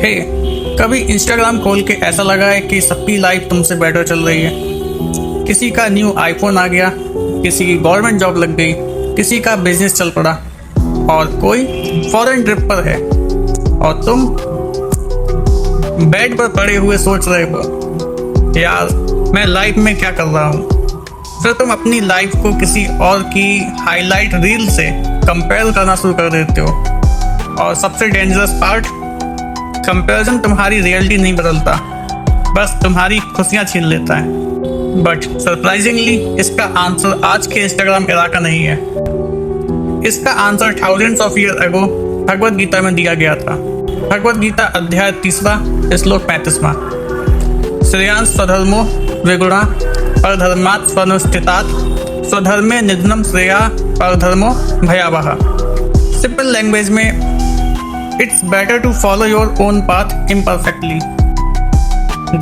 हे, कभी इंस्टाग्राम खोल के ऐसा लगा है कि सबकी लाइफ तुमसे बेटर चल रही है। किसी का न्यू आईफोन आ गया, किसी की गवर्नमेंट जॉब लग गई, किसी का बिजनेस चल पड़ा और कोई फॉरेन ट्रिप पर है और तुम बेड पर पड़े हुए सोच रहे हो, यार मैं लाइफ में क्या कर रहा हूँ। फिर तुम अपनी लाइफ को किसी और की हाईलाइट रील से कंपेयर करना शुरू कर देते हो और सबसे डेंजरस पार्ट, कंपैरिजन तुम्हारी रियलिटी नहीं बदलता, बस तुम्हारी खुशियाँ छीन लेता है। बट सरप्राइजिंगली इसका आंसर आज के इंस्टाग्राम एरा का नहीं है। इसका answer thousands of year ago Bhagavad Gita में दिया गया था। भगवत गीता अध्याय 3 श्लोक 35। श्रेयांस स्वधर्मो विगुणा परधर्मात् स्वनुष्ठितात् स्वधर्मे निधनम श्रेया परधर्मो भयावह। सिंपल लैंग्वेज में, it's better to follow your own path imperfectly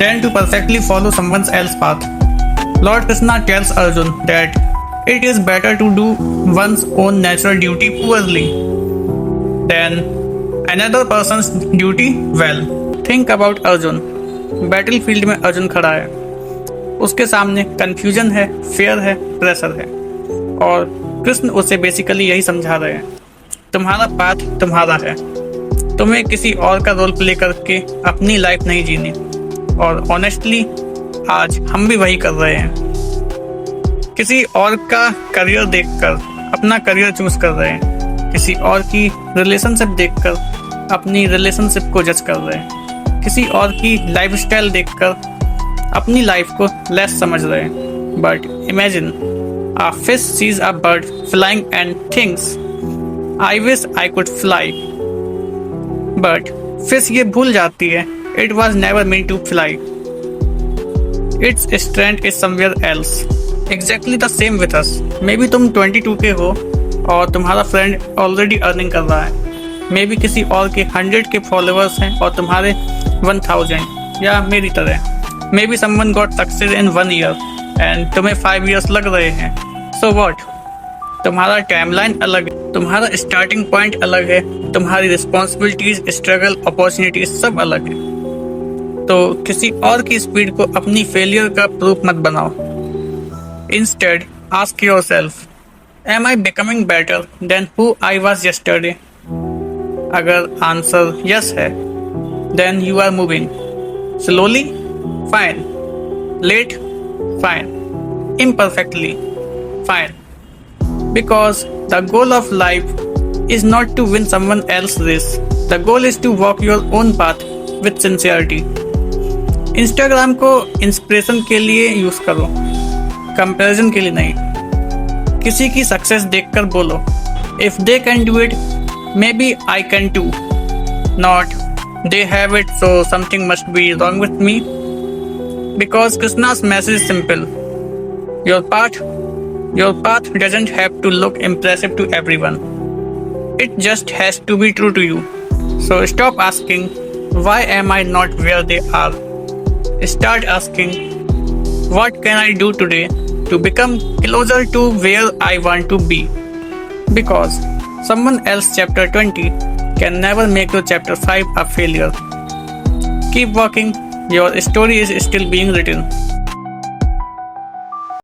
than to perfectly follow someone else's path. Lord Krishna tells Arjun that it is better to do one's own natural duty poorly than another person's duty well. Think about Arjun. Battlefield में अर्जुन खड़ा है, उसके सामने confusion है, fair है, pressure है और कृष्ण उसे बेसिकली यही समझा रहे हैं, तुम्हारा पाथ तुम्हारा है, तुम्हें किसी और का रोल प्ले करके अपनी लाइफ नहीं जीनी। और ऑनेस्टली आज हम भी वही कर रहे हैं, किसी और का करियर देखकर अपना करियर चूज कर रहे हैं, किसी और की रिलेशनशिप देखकर अपनी रिलेशनशिप को जज कर रहे हैं, किसी और की लाइफस्टाइल देखकर अपनी लाइफ को लेस समझ रहे हैं। But imagine a fish sees a bird flying and thinks, I wish I could fly. But fish ये भूल जाती है, it was never meant to fly, its strength is somewhere else. Exactly the same with us. Maybe तुम 22 के हो और तुम्हारा friend already earning कर रहा है, मे बी किसी और के 100 के फॉलोअर्स हैं और तुम्हारे 1000, या मेरी तरह may be someone got success in 1 year and तुम्हें 5 इयर्स लग रहे हैं। सो व्हाट, तुम्हारा टाइमलाइन अलग है, तुम्हारा स्टार्टिंग पॉइंट अलग है, तुम्हारी रिस्पॉन्सिबिलिटीज, स्ट्रगल, अपॉर्चुनिटीज सब अलग है। तो किसी और की स्पीड को अपनी फेलियर का प्रूफ मत बनाओ। Instead ask yourself, am I becoming better than who I was yesterday? अगर आंसर यस है, then you are moving slowly, fine, late, fine, imperfectly, fine. Because the goal of life is not to win someone else's race. The goal is to walk your own path with sincerity. Instagram को inspiration के लिए use करो, comparison के लिए नहीं। किसी की success देखकर बोलो, if they can do it, maybe I can too. Not, they have it so something must be wrong with me. Because Krishna's message is simple. Your path doesn't have to look impressive to everyone. It just has to be true to you. So stop asking, why am I not where they are? Start asking, what can I do today to become closer to where I want to be? Because someone else's chapter 20 can never make your chapter 5 a failure. Keep walking, your story is still being written.